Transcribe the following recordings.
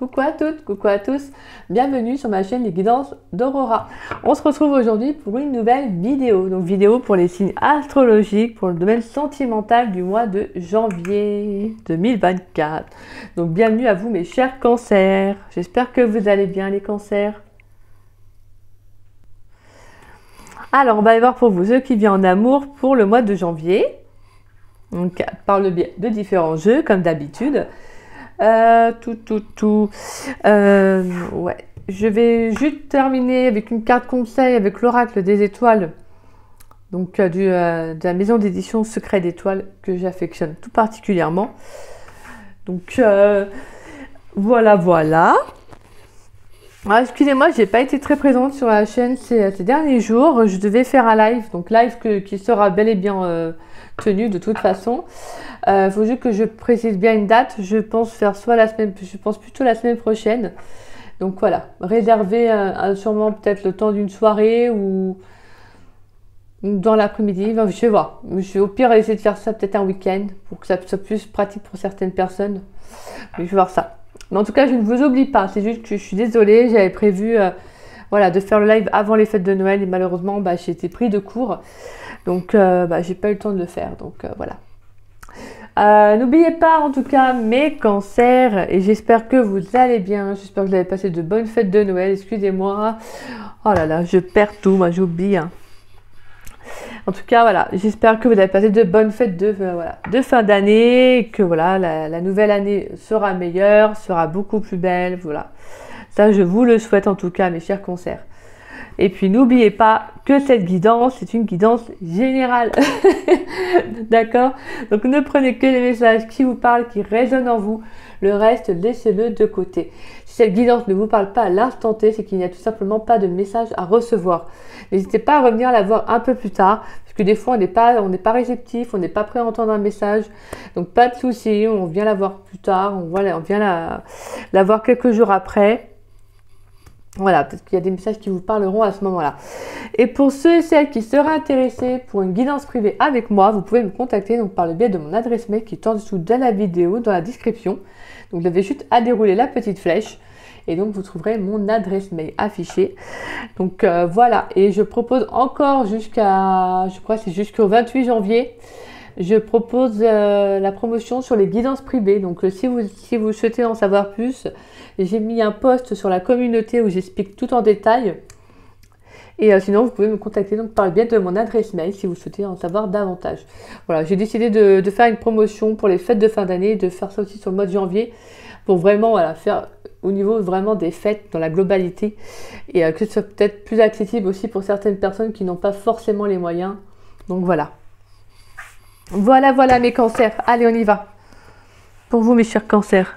Coucou à toutes, coucou à tous, bienvenue sur ma chaîne Les Guidances d'Aurora. On se retrouve aujourd'hui pour une nouvelle vidéo, donc vidéo pour les signes astrologiques pour le domaine sentimental du mois de janvier 2024. Donc bienvenue à vous mes chers cancers, j'espère que vous allez bien les cancers. Alors on va aller voir pour vous ceux qui viennent en amour pour le mois de janvier, donc par le biais de différents jeux comme d'habitude. Ouais. Je vais juste terminer avec une carte conseil avec l'oracle des étoiles, donc de la maison d'édition Secret d'étoiles que j'affectionne tout particulièrement. Donc voilà. Excusez-moi, j'ai pas été très présente sur la chaîne ces derniers jours. Je devais faire un live, donc live qui sera bel et bien tenu de toute façon. Faut juste que je précise bien une date. Je pense faire plutôt la semaine prochaine. Donc voilà, réserver sûrement peut-être le temps d'une soirée ou dans l'après-midi. Enfin, je vais voir. Je vais au pire essayer de faire ça peut-être un week-end pour que ça soit plus pratique pour certaines personnes. Mais je vais voir ça. Mais en tout cas, je ne vous oublie pas. C'est juste que je suis désolée. J'avais prévu de faire le live avant les fêtes de Noël et malheureusement, j'ai été pris de court. Donc, j'ai pas eu le temps de le faire. Donc, voilà. N'oubliez pas en tout cas mes cancers et j'espère que vous allez bien, j'espère que vous avez passé de bonnes fêtes de Noël, excusez-moi, oh là là je perds tout, moi j'oublie. En tout cas voilà, j'espère que vous avez passé de bonnes fêtes de fin d'année et que voilà la nouvelle année sera meilleure, sera beaucoup plus belle, voilà, ça je vous le souhaite en tout cas mes chers cancers. Et puis n'oubliez pas que cette guidance, c'est une guidance générale. D'accord? Donc ne prenez que les messages qui vous parlent, qui résonnent en vous. Le reste, laissez-le de côté. Si cette guidance ne vous parle pas à l'instant T, c'est qu'il n'y a tout simplement pas de message à recevoir. N'hésitez pas à revenir la voir un peu plus tard, parce que des fois on n'est pas réceptif, on n'est pas prêt à entendre un message. Donc pas de souci, on vient la voir plus tard, on vient la voir quelques jours après. Voilà, peut-être qu'il y a des messages qui vous parleront à ce moment-là. Et pour ceux et celles qui seraient intéressés pour une guidance privée avec moi, vous pouvez me contacter donc par le biais de mon adresse mail qui est en dessous de la vidéo, dans la description. Donc vous avez juste à dérouler la petite flèche et donc vous trouverez mon adresse mail affichée. Donc voilà, et je propose encore je crois que c'est jusqu'au 28 janvier, je propose la promotion sur les guidances privées. Donc si vous souhaitez en savoir plus, j'ai mis un post sur la communauté où j'explique tout en détail. Et sinon, vous pouvez me contacter donc par le biais de mon adresse mail si vous souhaitez en savoir davantage. Voilà, j'ai décidé de faire une promotion pour les fêtes de fin d'année, de faire ça aussi sur le mois de janvier pour vraiment faire au niveau vraiment des fêtes dans la globalité et que ce soit peut-être plus accessible aussi pour certaines personnes qui n'ont pas forcément les moyens. Donc voilà. Voilà mes cancers. Allez, on y va. Pour vous mes chers cancers.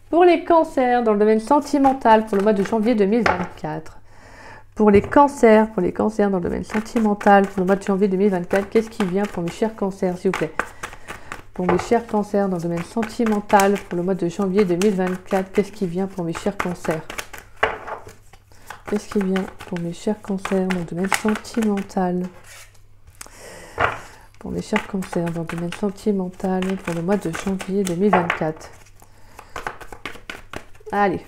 Pour les cancers dans le domaine sentimental pour le mois de janvier 2024. Pour les cancers dans le domaine sentimental pour le mois de janvier 2024, qu'est-ce qui vient pour mes chers cancers, s'il vous plaît? Pour mes chers cancers dans le domaine sentimental pour le mois de janvier 2024, qu'est-ce qui vient pour mes chers cancers? Qu'est-ce qui vient pour mes chers cancers dans le domaine sentimental? Pour mes chers cancers dans le domaine sentimental pour le mois de janvier 2024. Allez.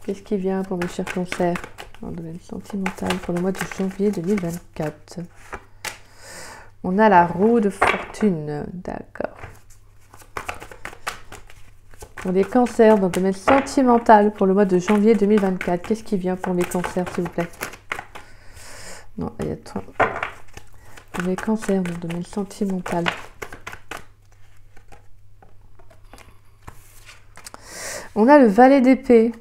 Qu'est-ce qui vient pour mes chers cancers dans le domaine sentimental pour le mois de janvier 2024? On a la roue de fortune. D'accord. Pour les cancers dans le domaine sentimental pour le mois de janvier 2024, qu'est-ce qui vient pour mes cancers, s'il vous plaît? Non, il y a trop. Pour les cancers dans le domaine sentimental. On a le valet d'épée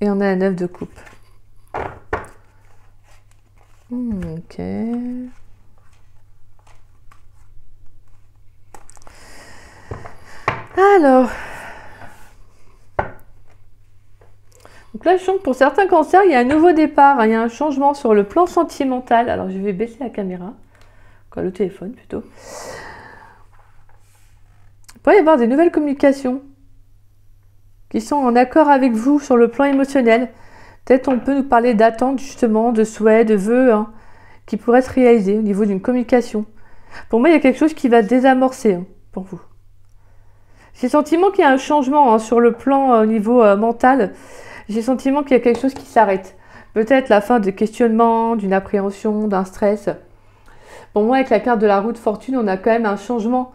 et on a la 9 de coupe. Ok. Alors. Donc là, je sens que pour certains cancers, il y a un nouveau départ. Il y a un changement sur le plan sentimental. Alors, je vais baisser la caméra. Quoi, le téléphone plutôt. Il pourrait y avoir des nouvelles communications qui sont en accord avec vous sur le plan émotionnel. Peut-être on peut nous parler d'attentes justement, de souhaits, de vœux qui pourraient se réaliser au niveau d'une communication. Pour moi, il y a quelque chose qui va désamorcer. pour vous. J'ai le sentiment qu'il y a un changement sur le plan au niveau mental. J'ai le sentiment qu'il y a quelque chose qui s'arrête. Peut-être la fin de questionnement, d'une appréhension, d'un stress. Pour moi, avec la carte de la roue de fortune, on a quand même un changement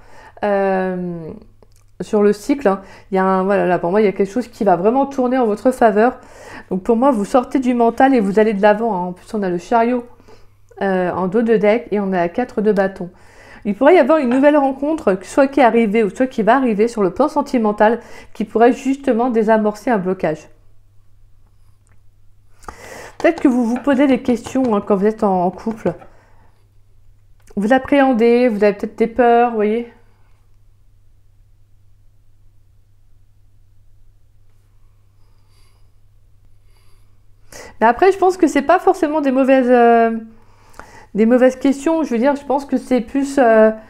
sur le cycle. Il y a voilà, là, pour moi, il y a quelque chose qui va vraiment tourner en votre faveur. Donc pour moi, vous sortez du mental et vous allez de l'avant. En plus, on a le chariot en dos de deck et on a la 4 de bâton. Il pourrait y avoir une nouvelle rencontre, soit qui est arrivée ou soit qui va arriver sur le plan sentimental, qui pourrait justement désamorcer un blocage. Peut-être que vous vous posez des questions quand vous êtes en couple. Vous appréhendez, vous avez peut-être des peurs, vous voyez. Mais après, je pense que c'est pas forcément des mauvaises questions. Je veux dire, je pense que c'est plus... ça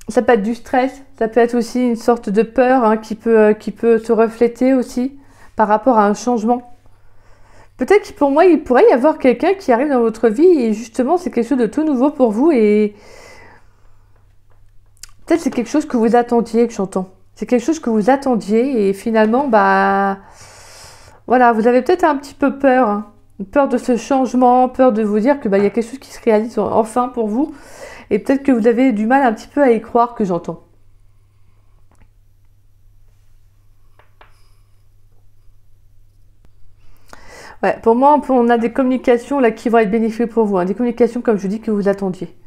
peut être du stress, ça peut être aussi une sorte de peur qui peut se refléter aussi par rapport à un changement. Peut-être que pour moi, il pourrait y avoir quelqu'un qui arrive dans votre vie et justement, c'est quelque chose de tout nouveau pour vous et peut-être c'est quelque chose que vous attendiez, que j'entends. C'est quelque chose que vous attendiez et finalement, bah... Voilà, vous avez peut-être un petit peu peur, peur de ce changement, peur de vous dire que bah, y a quelque chose qui se réalise enfin pour vous. Et peut-être que vous avez du mal un petit peu à y croire, que j'entends. Ouais, pour moi, on a des communications là qui vont être bénéfiques pour vous. Des communications, comme je dis, que vous attendiez.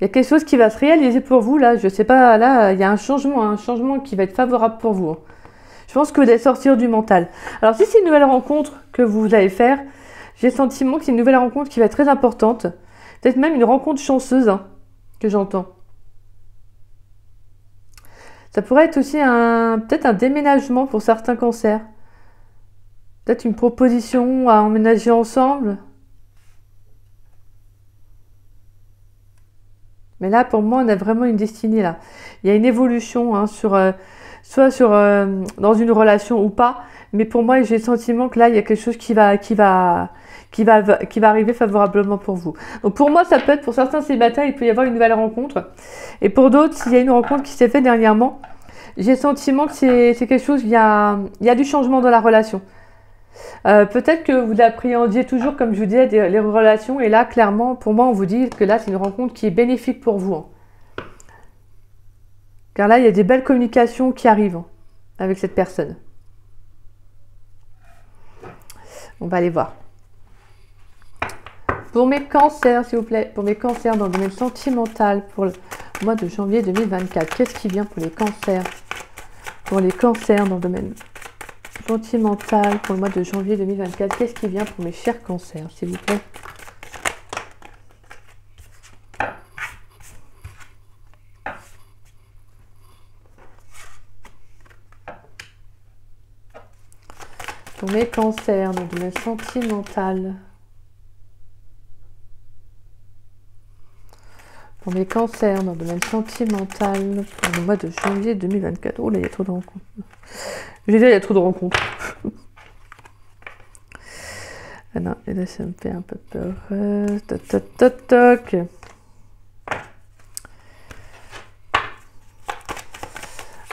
Il y a quelque chose qui va se réaliser pour vous, là. Je sais pas, là, il y a un changement qui va être favorable pour vous. Je pense que vous allez sortir du mental. Alors, si c'est une nouvelle rencontre que vous allez faire, j'ai le sentiment que c'est une nouvelle rencontre qui va être très importante. Peut-être même une rencontre chanceuse que j'entends. Ça pourrait être aussi peut-être un déménagement pour certains cancers. Peut-être une proposition à emménager ensemble. Mais là, pour moi, on a vraiment une destinée là. Il y a une évolution soit dans une relation ou pas. Mais pour moi, j'ai le sentiment que là, il y a quelque chose qui va arriver favorablement pour vous. Donc pour moi, ça peut être pour certains célibataires, il peut y avoir une nouvelle rencontre. Et pour d'autres, s'il y a une rencontre qui s'est faite dernièrement, j'ai le sentiment que c'est quelque chose, il y a du changement dans la relation. Peut-être que vous appréhendiez toujours, comme je vous disais, les relations. Et là, clairement, pour moi, on vous dit que là, c'est une rencontre qui est bénéfique pour vous. Car là, il y a des belles communications qui arrivent avec cette personne. On va aller voir. Pour mes cancers, s'il vous plaît, pour mes cancers dans le domaine sentimental, pour le mois de janvier 2024, qu'est-ce qui vient pour les cancers? Pour les cancers dans le domaine sentimental, pour le mois de janvier 2024, qu'est-ce qui vient pour mes chers cancers, s'il vous plaît? Pour mes cancers dans le domaine sentimental. Pour mes cancers dans le domaine sentimental pour le mois de janvier 2024. Oh là, il y a trop de rencontres. Je vais dire, il y a trop de rencontres. Ah non, et là, ça me fait un peu peur. Toc, toc, toc, toc.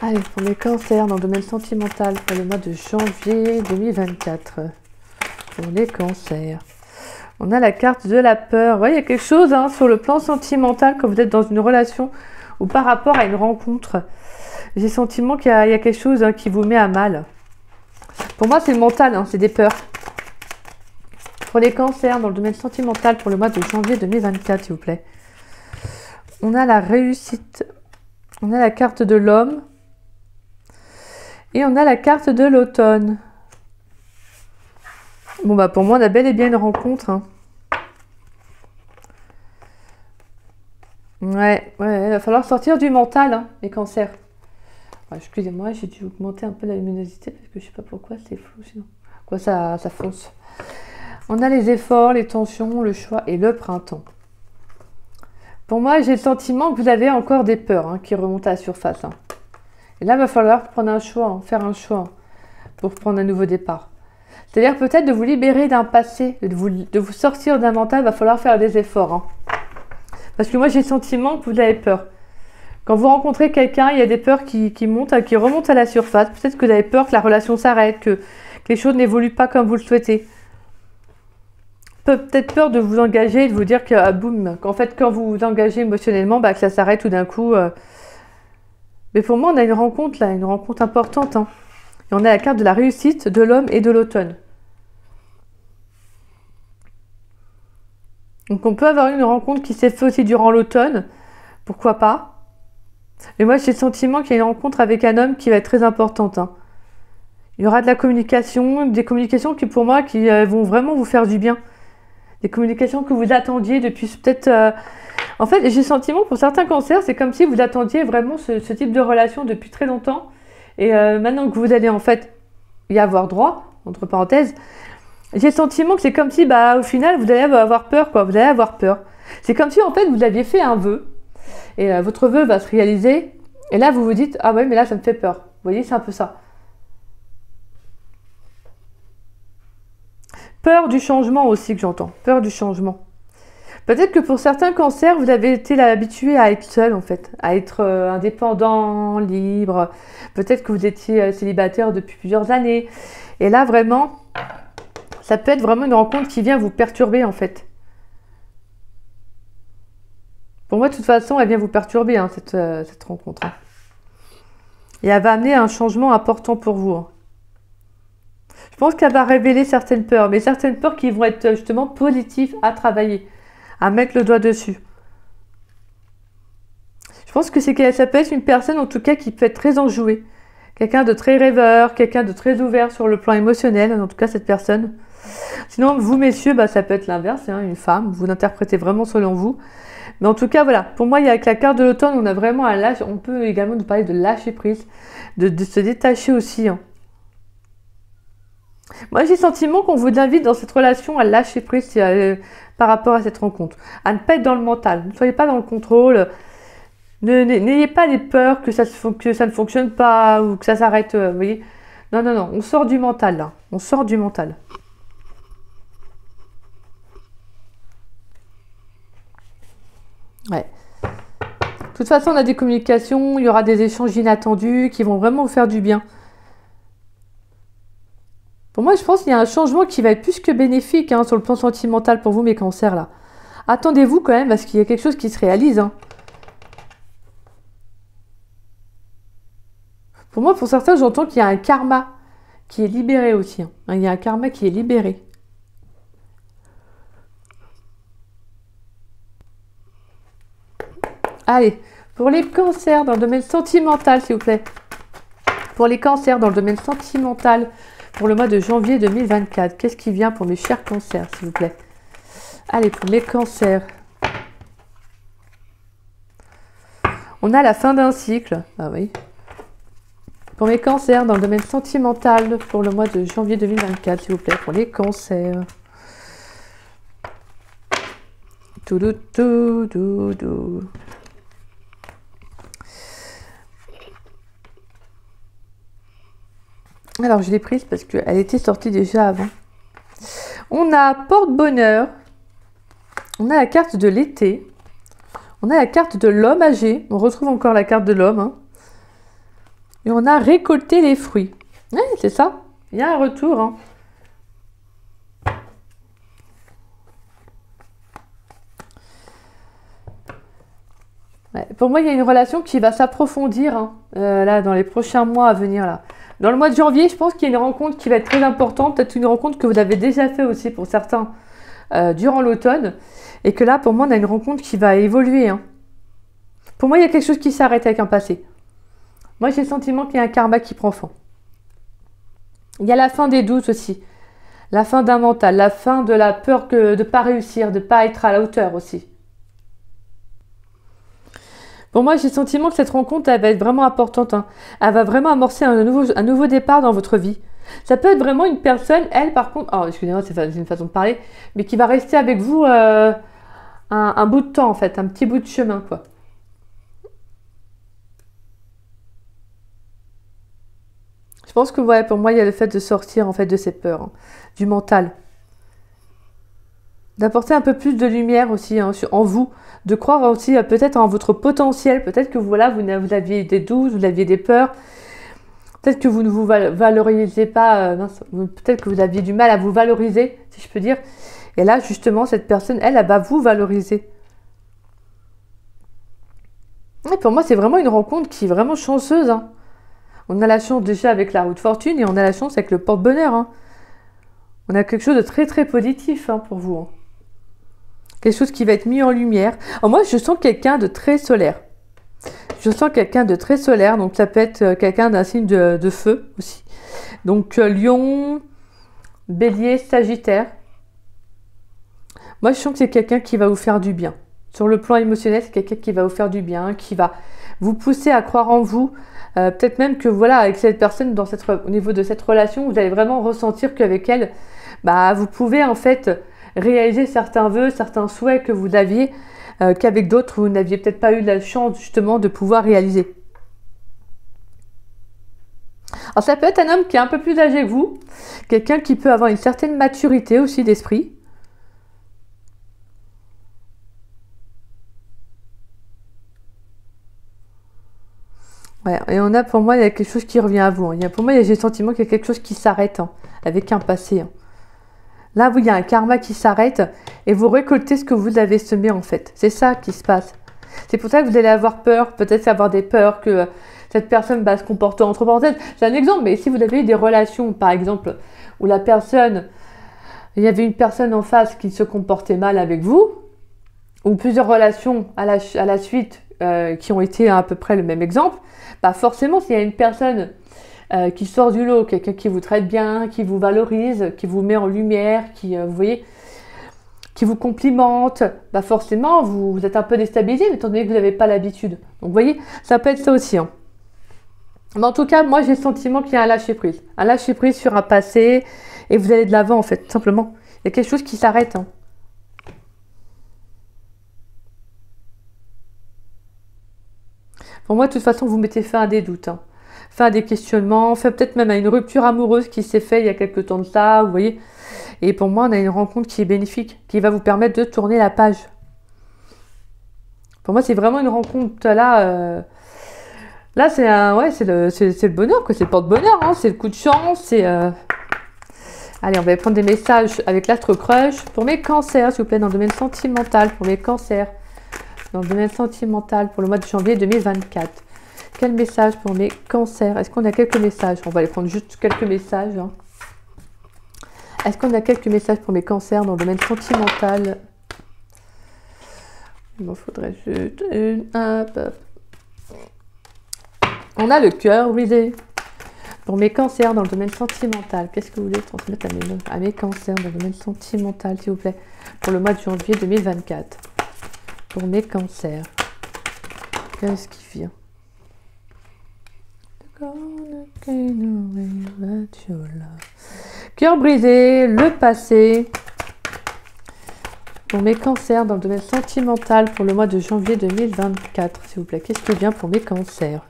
Allez, pour mes cancers dans le domaine sentimental pour le mois de janvier 2024. Pour les cancers. On a la carte de la peur. Vous voyez, il y a quelque chose sur le plan sentimental quand vous êtes dans une relation ou par rapport à une rencontre. J'ai le sentiment qu'il y a quelque chose qui vous met à mal. Pour moi, c'est le mental, c'est des peurs. Pour les cancers dans le domaine sentimental pour le mois de janvier 2024, s'il vous plaît. On a la réussite. On a la carte de l'homme. Et on a la carte de l'automne. Bon, bah pour moi, on a bel et bien une rencontre. Ouais, il va falloir sortir du mental, les cancers. Ouais, excusez-moi, j'ai dû augmenter un peu la luminosité parce que je sais pas pourquoi, c'est flou sinon. Quoi, ça fonce. On a les efforts, les tensions, le choix et le printemps. Pour moi, j'ai le sentiment que vous avez encore des peurs qui remontent à la surface. Et là, il va falloir prendre un choix, faire un choix pour prendre un nouveau départ. C'est-à-dire peut-être de vous libérer d'un passé, de vous sortir d'un mental, il va falloir faire des efforts. Parce que moi, j'ai le sentiment que vous avez peur. Quand vous rencontrez quelqu'un, il y a des peurs qui montent, qui remontent à la surface. Peut-être que vous avez peur que la relation s'arrête, que les choses n'évoluent pas comme vous le souhaitez. Peut-être peur de vous engager et de vous dire que, ah, boum, qu'en fait, quand vous vous engagez émotionnellement, bah, que ça s'arrête tout d'un coup. Mais pour moi, on a une rencontre là, une rencontre importante. Hein. Et on a la carte de la réussite, de l'homme et de l'automne. Donc on peut avoir une rencontre qui s'est faite aussi durant l'automne. Pourquoi pas? Mais moi, j'ai le sentiment qu'il y a une rencontre avec un homme qui va être très importante. Hein. Il y aura de la communication, des communications qui, pour moi, qui vont vraiment vous faire du bien. Des communications que vous attendiez depuis peut-être... En fait, j'ai le sentiment, pour certains cancers, c'est comme si vous attendiez vraiment ce type de relation depuis très longtemps. Et maintenant que vous allez en fait y avoir droit, entre parenthèses, j'ai le sentiment que c'est comme si, bah, au final, vous allez avoir peur, quoi. Vous allez avoir peur. C'est comme si, en fait, vous aviez fait un vœu. Et votre vœu va se réaliser. Et là, vous vous dites, ah ouais, mais là, ça me fait peur. Vous voyez, c'est un peu ça. Peur du changement aussi que j'entends. Peur du changement. Peut-être que pour certains cancers, vous avez été habitué à être seul, en fait. À être indépendant, libre. Peut-être que vous étiez célibataire depuis plusieurs années. Et là, vraiment, ça peut être vraiment une rencontre qui vient vous perturber, en fait. Pour moi, de toute façon, elle vient vous perturber, hein, cette rencontre. Hein. Et elle va amener un changement important pour vous. Hein. Je pense qu'elle va révéler certaines peurs, mais certaines peurs qui vont être justement positives à travailler, à mettre le doigt dessus. Je pense que ça peut être une personne, en tout cas, qui peut être très enjouée. Quelqu'un de très rêveur, quelqu'un de très ouvert sur le plan émotionnel, en tout cas, cette personne. Sinon, vous, messieurs, bah, ça peut être l'inverse, hein, une femme. Vous l'interprétez vraiment selon vous. Mais en tout cas, voilà, pour moi, avec la carte de l'automne, on a vraiment un lâche. On peut également nous parler de lâcher prise, de se détacher aussi. Hein. Moi, j'ai le sentiment qu'on vous invite dans cette relation à lâcher prise par rapport à cette rencontre. À ne pas être dans le mental. Ne soyez pas dans le contrôle. N'ayez pas des peurs que ça ne fonctionne pas ou que ça s'arrête. Vous voyez? Non, non, non. On sort du mental, là. On sort du mental. Ouais. De toute façon, on a des communications, il y aura des échanges inattendus qui vont vraiment vous faire du bien. Pour moi, je pense qu'il y a un changement qui va être plus que bénéfique hein, sur le plan sentimental pour vous, mes cancers, là. Attendez-vous quand même parce qu'il y a quelque chose qui se réalise. Hein. Pour moi, pour certains, j'entends qu'il y a un karma qui est libéré aussi. Hein. Il y a un karma qui est libéré. Allez, pour les cancers dans le domaine sentimental, s'il vous plaît. Pour les cancers dans le domaine sentimental, pour le mois de janvier 2024, qu'est-ce qui vient pour mes chers cancers, s'il vous plaît? Allez, pour mes cancers. On a la fin d'un cycle. Ah oui. Pour mes cancers dans le domaine sentimental, pour le mois de janvier 2024, s'il vous plaît, pour les cancers. Tout. Alors, je l'ai prise parce qu'elle était sortie déjà avant. On a porte-bonheur. On a la carte de l'été. On a la carte de l'homme âgé. On retrouve encore la carte de l'homme. Hein. Et on a récolté les fruits. Oui, c'est ça. Il y a un retour. Hein. Ouais, pour moi, il y a une relation qui va s'approfondir hein, là dans les prochains mois à venir. Là. Dans le mois de janvier, je pense qu'il y a une rencontre qui va être très importante. Peut-être une rencontre que vous avez déjà fait aussi pour certains durant l'automne. Et que là, pour moi, on a une rencontre qui va évoluer. Hein. Pour moi, il y a quelque chose qui s'arrête avec un passé. Moi, j'ai le sentiment qu'il y a un karma qui prend fin. Il y a la fin des doutes aussi. La fin d'un mental. La fin de la peur de ne pas réussir, de ne pas être à la hauteur aussi. Pour moi, j'ai le sentiment que cette rencontre, elle va être vraiment importante. Hein. Elle va vraiment amorcer un nouveau départ dans votre vie. Ça peut être vraiment une personne, elle, par contre... Oh, excusez-moi, c'est une façon de parler. Mais qui va rester avec vous un bout de temps, en fait. Un petit bout de chemin, quoi. Je pense que, ouais, pour moi, il y a le fait de sortir, en fait, de ces peurs. Hein, du mental. d'apporter un peu plus de lumière aussi hein, en vous, de croire aussi peut-être en votre potentiel, peut-être que voilà, vous aviez des doutes, vous aviez des peurs, peut-être que vous ne vous valorisez pas, peut-être que vous aviez du mal à vous valoriser, si je peux dire, et là justement cette personne, elle va vous valoriser. Et pour moi c'est vraiment une rencontre qui est vraiment chanceuse, hein. On a la chance déjà avec la roue de fortune et on a la chance avec le porte-bonheur, hein. On a quelque chose de très très positif hein, pour vous, hein. Quelque chose qui va être mis en lumière. Alors moi, je sens quelqu'un de très solaire. Je sens quelqu'un de très solaire. Donc, ça peut être quelqu'un d'un signe de feu aussi. Donc, Lion, Bélier, Sagittaire. Moi, je sens que c'est quelqu'un qui va vous faire du bien. Sur le plan émotionnel, c'est quelqu'un qui va vous faire du bien, qui va vous pousser à croire en vous. Peut-être même que, voilà, avec cette personne, au niveau de cette relation, vous allez vraiment ressentir qu'avec elle, bah, vous pouvez en fait réaliser certains vœux, certains souhaits que vous aviez, qu'avec d'autres, vous n'aviez peut-être pas eu la chance justement de pouvoir réaliser. Alors ça peut être un homme qui est un peu plus âgé que vous, quelqu'un qui peut avoir une certaine maturité aussi d'esprit. Ouais, et on a pour moi, il y a quelque chose qui revient à vous, hein. Pour moi, j'ai le sentiment qu'il y a quelque chose qui s'arrête hein, avec un passé. Hein. Là, il y a un karma qui s'arrête et vous récoltez ce que vous avez semé en fait. C'est ça qui se passe. C'est pour ça que vous allez avoir peur, peut-être avoir des peurs que cette personne va se comporter entre parenthèses. C'est un exemple, mais si vous avez eu des relations, par exemple, où il y avait une personne en face qui se comportait mal avec vous, ou plusieurs relations à la suite qui ont été à peu près le même exemple, bah forcément, s'il y a une personne qui sort du lot, quelqu'un qui vous traite bien, qui vous valorise, qui vous met en lumière, vous voyez, qui vous complimente, bah forcément, vous êtes un peu déstabilisé, étant donné que vous n'avez pas l'habitude. Donc, vous voyez, ça peut être ça aussi. Hein. Mais en tout cas, moi, j'ai le sentiment qu'il y a un lâcher-prise. Un lâcher-prise sur un passé, et vous allez de l'avant, en fait, tout simplement. Il y a quelque chose qui s'arrête. Hein. Pour moi, de toute façon, vous mettez fin à des doutes. Hein. Fin à des questionnements, fin peut-être même à une rupture amoureuse qui s'est faite il y a quelques temps de ça, vous voyez. Et pour moi, on a une rencontre qui est bénéfique, qui va vous permettre de tourner la page. Pour moi, c'est vraiment une rencontre là. Là, c'est le bonheur, quoi. C'est le porte-bonheur, hein. C'est le coup de chance. C'est. Allez, on va prendre des messages avec l'astre crush pour mes cancers, s'il vous plaît, dans le domaine sentimental, pour mes cancers, dans le domaine sentimental, pour le mois de janvier 2024. Quel message pour mes cancers? Est-ce qu'on a quelques messages? On va aller prendre juste quelques messages. Hein. Est-ce qu'on a quelques messages pour mes cancers dans le domaine sentimental? Il m'en faudrait juste une. Hop. On a le cœur brisé. Pour mes cancers dans le domaine sentimental, qu'est-ce que vous voulez transmettre à mes cancers dans le domaine sentimental, s'il vous plaît, pour le mois de janvier 2024? Pour mes cancers. Qu'est-ce qui vient? Cœur brisé, le passé. Pour mes cancers dans le domaine sentimental pour le mois de janvier 2024, s'il vous plaît. Qu'est-ce qui vient pour mes cancers?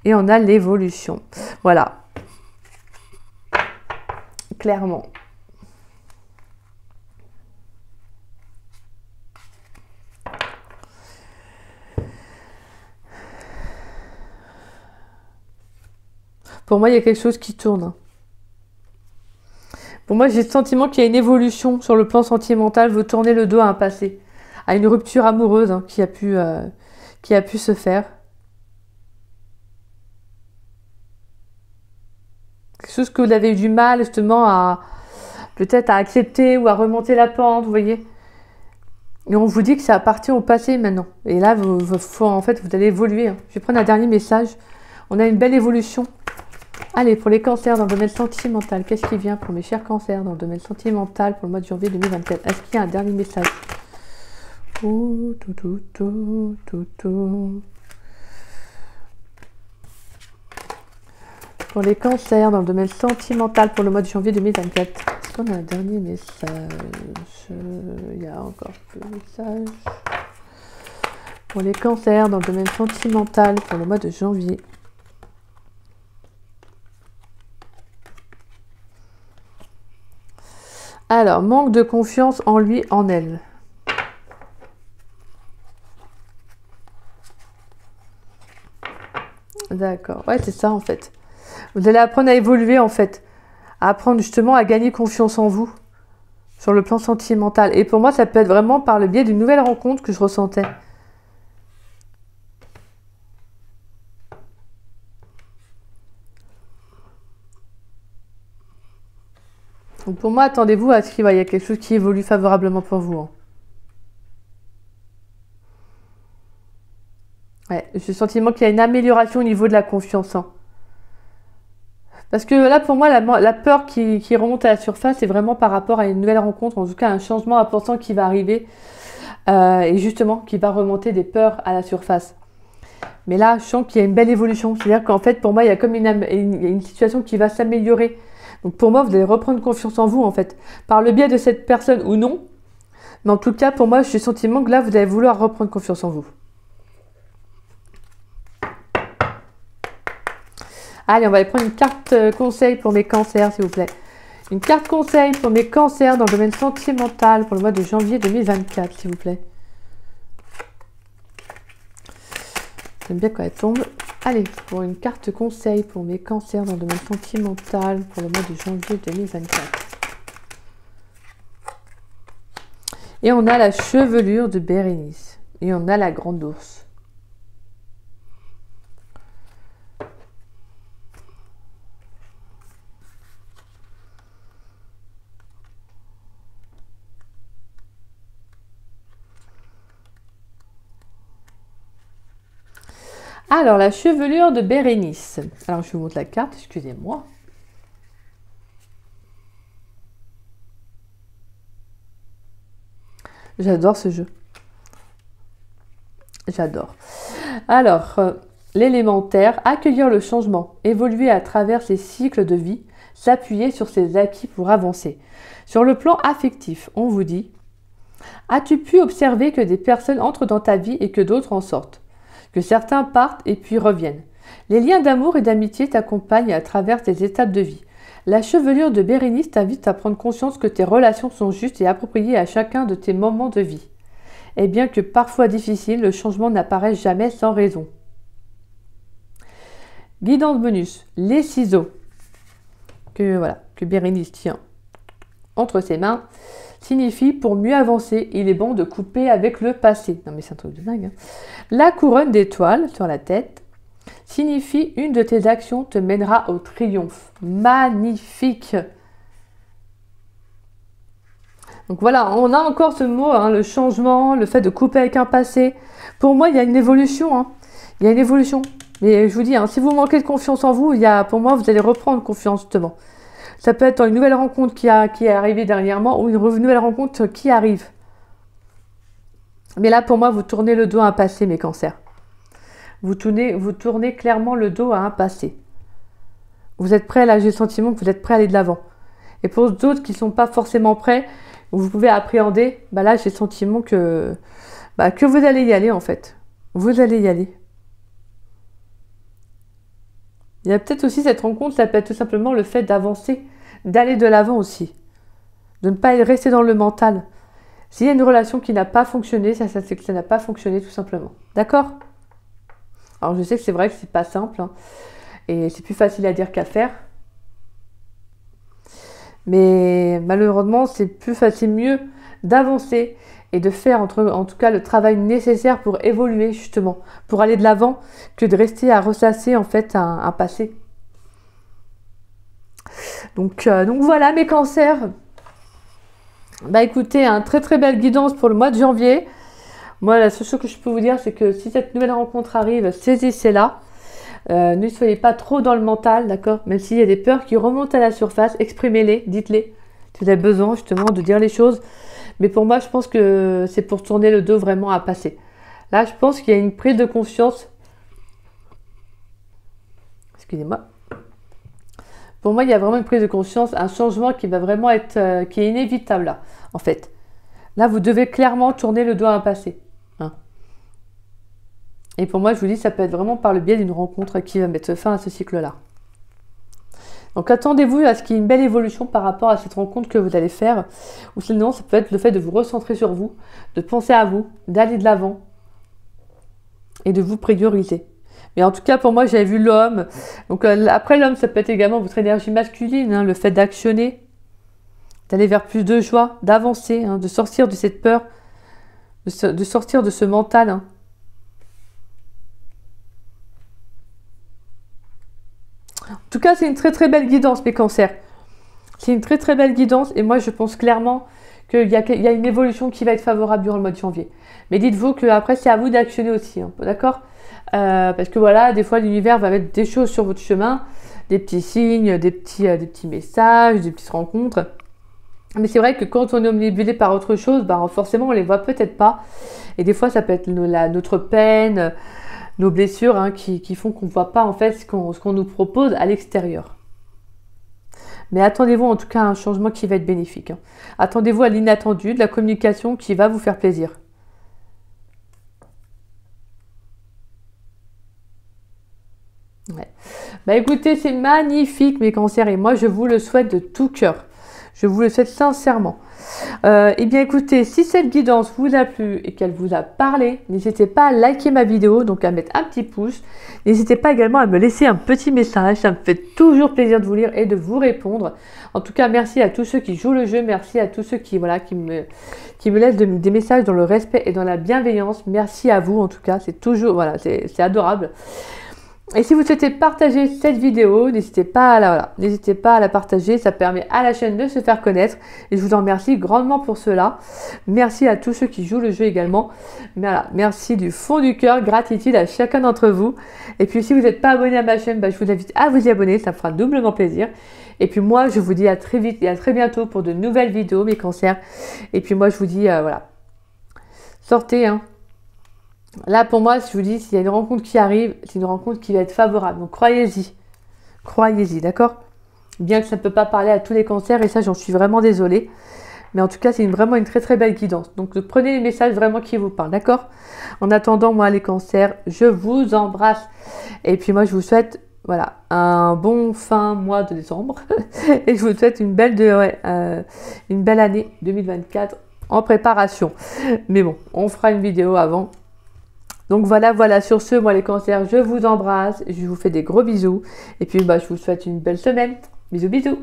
Et on a l'évolution. Voilà. Clairement. Pour moi, il y a quelque chose qui tourne. Pour moi, j'ai le sentiment qu'il y a une évolution sur le plan sentimental. Vous tournez le dos à un passé, à une rupture amoureuse hein, qui a pu se faire. Quelque chose que vous avez eu du mal justement à peut-être à accepter ou à remonter la pente, vous voyez. Et on vous dit que ça appartient au passé maintenant. Et là, en fait, vous allez évoluer. Hein. Je vais prendre un dernier message. On a une belle évolution. Allez, pour les cancers dans le domaine sentimental, qu'est-ce qui vient pour mes chers cancers dans le domaine sentimental pour le mois de janvier 2024? Est-ce qu'il y a un dernier message? Pour les cancers dans le domaine sentimental pour le mois de janvier 2024. Est-ce qu'on a un dernier message? Il y a encore plus de messages. Pour les cancers dans le domaine sentimental pour le mois de janvier. Alors, manque de confiance en lui, en elle. D'accord. Ouais, c'est ça en fait. Vous allez apprendre à évoluer en fait. À apprendre justement à gagner confiance en vous. Sur le plan sentimental. Et pour moi, ça peut être vraiment par le biais d'une nouvelle rencontre que je ressentais. Donc pour moi, attendez-vous à ce qu'il y ait quelque chose qui évolue favorablement pour vous. Hein. Ouais, j'ai le sentiment qu'il y a une amélioration au niveau de la confiance. Hein. Parce que là, pour moi, la peur qui remonte à la surface, c'est vraiment par rapport à une nouvelle rencontre, en tout cas un changement important qui va arriver, et justement qui va remonter des peurs à la surface. Mais là, je sens qu'il y a une belle évolution. C'est-à-dire qu'en fait, pour moi, il y a comme une situation qui va s'améliorer. Donc pour moi, vous allez reprendre confiance en vous, en fait. Par le biais de cette personne ou non. Mais en tout cas, pour moi, j'ai le sentiment que là, vous allez vouloir reprendre confiance en vous. Allez, on va aller prendre une carte conseil pour mes cancers, s'il vous plaît. Une carte conseil pour mes cancers dans le domaine sentimental pour le mois de janvier 2024, s'il vous plaît. J'aime bien quand elle tombe. Allez, pour une carte conseil pour mes cancers dans le domaine sentimental pour le mois de janvier 2024. Et on a la chevelure de Bérénice. Et on a la grande ours. Alors, la chevelure de Bérénice. Alors, je vous montre la carte, excusez-moi. J'adore ce jeu. J'adore. Alors, l'élémentaire, accueillir le changement, évoluer à travers ses cycles de vie, s'appuyer sur ses acquis pour avancer. Sur le plan affectif, on vous dit, as-tu pu observer que des personnes entrent dans ta vie et que d'autres en sortent? Que certains partent et puis reviennent. Les liens d'amour et d'amitié t'accompagnent à travers tes étapes de vie. La chevelure de Bérénice t'invite à prendre conscience que tes relations sont justes et appropriées à chacun de tes moments de vie. Et bien que parfois difficile, le changement n'apparaît jamais sans raison. Guidance bonus, les ciseaux que Bérénice tient entre ses mains signifie pour mieux avancer, il est bon de couper avec le passé. Non mais c'est un truc de dingue. Hein. La couronne d'étoiles sur la tête signifie une de tes actions te mènera au triomphe. Magnifique. Donc voilà, on a encore ce mot, hein, le changement, le fait de couper avec un passé. Pour moi, il y a une évolution. Hein. Il y a une évolution. Mais je vous dis, hein, si vous manquez de confiance en vous, pour moi, vous allez reprendre confiance justement. Ça peut être une nouvelle rencontre qui est arrivée dernièrement ou une nouvelle rencontre qui arrive. Mais là, pour moi, vous tournez le dos à un passé, mes cancers. Vous tournez clairement le dos à un passé. Vous êtes prêts, là, j'ai le sentiment que vous êtes prêts à aller de l'avant. Et pour d'autres qui ne sont pas forcément prêts, vous pouvez appréhender, là, j'ai le sentiment que vous allez y aller, en fait. Vous allez y aller. Il y a peut-être aussi cette rencontre, ça peut être tout simplement le fait d'avancer, d'aller de l'avant aussi. De ne pas rester dans le mental. S'il y a une relation qui n'a pas fonctionné, c'est que ça n'a pas fonctionné tout simplement. D'accord? Alors je sais que c'est vrai que c'est pas simple, hein, et c'est plus facile à dire qu'à faire. Mais malheureusement, c'est mieux d'avancer et de faire en tout cas le travail nécessaire pour évoluer justement, pour aller de l'avant, que de rester à ressasser en fait un passé. Donc voilà mes cancers. Écoutez, un très très belle guidance pour le mois de janvier. Moi, la seule chose que je peux vous dire, c'est que si cette nouvelle rencontre arrive, saisissez-la. Ne soyez pas trop dans le mental, d'accord? Même s'il y a des peurs qui remontent à la surface, exprimez-les, dites-les. Si vous avez besoin justement de dire les choses. Mais pour moi, je pense que c'est pour tourner le dos vraiment à passer. Là, je pense qu'il y a une prise de conscience. Excusez-moi. Pour moi, il y a vraiment une prise de conscience, un changement qui va vraiment être, qui est inévitable là, en fait. Là, vous devez clairement tourner le dos à un passé. Hein. Et pour moi, je vous dis, ça peut être vraiment par le biais d'une rencontre qui va mettre fin à ce cycle-là. Donc attendez-vous à ce qu'il y ait une belle évolution par rapport à cette rencontre que vous allez faire. Ou sinon, ça peut être le fait de vous recentrer sur vous, de penser à vous, d'aller de l'avant et de vous prioriser. Mais en tout cas, pour moi, j'avais vu l'homme. Donc après, l'homme, ça peut être également votre énergie masculine, hein, le fait d'actionner, d'aller vers plus de joie, d'avancer, hein, de sortir de cette peur, de sortir de ce mental. Hein. En tout cas, c'est une très très belle guidance, mes cancers. C'est une très très belle guidance et moi, je pense clairement qu'il y a une évolution qui va être favorable durant le mois de janvier. Mais dites-vous qu'après, c'est à vous d'actionner aussi, hein, d'accord? Parce que voilà, des fois, l'univers va mettre des choses sur votre chemin, des petits signes, des petits messages, des petites rencontres. Mais c'est vrai que quand on est omnibulé par autre chose, bah, forcément, on les voit peut-être pas. Et des fois, ça peut être notre peine, nos blessures hein, qui font qu'on ne voit pas en fait ce qu'on nous propose à l'extérieur. Mais attendez-vous en tout cas à un changement qui va être bénéfique. Hein. Attendez-vous à l'inattendu, de la communication qui va vous faire plaisir. Ouais. Bah écoutez, c'est magnifique mes cancers et moi je vous le souhaite de tout cœur. Je vous le souhaite sincèrement. Eh bien écoutez, si cette guidance vous a plu et qu'elle vous a parlé, n'hésitez pas à liker ma vidéo, donc à mettre un petit pouce. N'hésitez pas également à me laisser un petit message, ça me fait toujours plaisir de vous lire et de vous répondre. En tout cas, merci à tous ceux qui jouent le jeu, merci à tous ceux qui me laissent des messages dans le respect et dans la bienveillance. Merci à vous en tout cas, c'est toujours, voilà, c'est adorable. Et si vous souhaitez partager cette vidéo, n'hésitez pas à la partager, ça permet à la chaîne de se faire connaître et je vous en remercie grandement pour cela. Merci à tous ceux qui jouent le jeu également. Voilà, merci du fond du cœur, gratitude à chacun d'entre vous. Et puis si vous n'êtes pas abonné à ma chaîne, je vous invite à vous y abonner, ça me fera doublement plaisir. Et puis moi, je vous dis à très vite et à très bientôt pour de nouvelles vidéos, mes cancers. Et puis moi, je vous dis, voilà, sortez, hein. Là, pour moi, je vous dis, s'il y a une rencontre qui arrive, c'est une rencontre qui va être favorable. Donc, croyez-y. Croyez-y, d'accord? Bien que ça ne peut pas parler à tous les cancers, et ça, j'en suis vraiment désolée. Mais en tout cas, c'est vraiment une très très belle guidance. Donc, prenez les messages vraiment qui vous parlent, d'accord? En attendant, moi, les cancers, je vous embrasse. Et puis, moi, je vous souhaite, voilà, un bon fin mois de décembre. Et je vous souhaite une belle année 2024 en préparation. Mais bon, on fera une vidéo avant. Donc voilà, sur ce, moi les cancers, je vous embrasse, je vous fais des gros bisous. Et puis je vous souhaite une belle semaine. Bisous, bisous.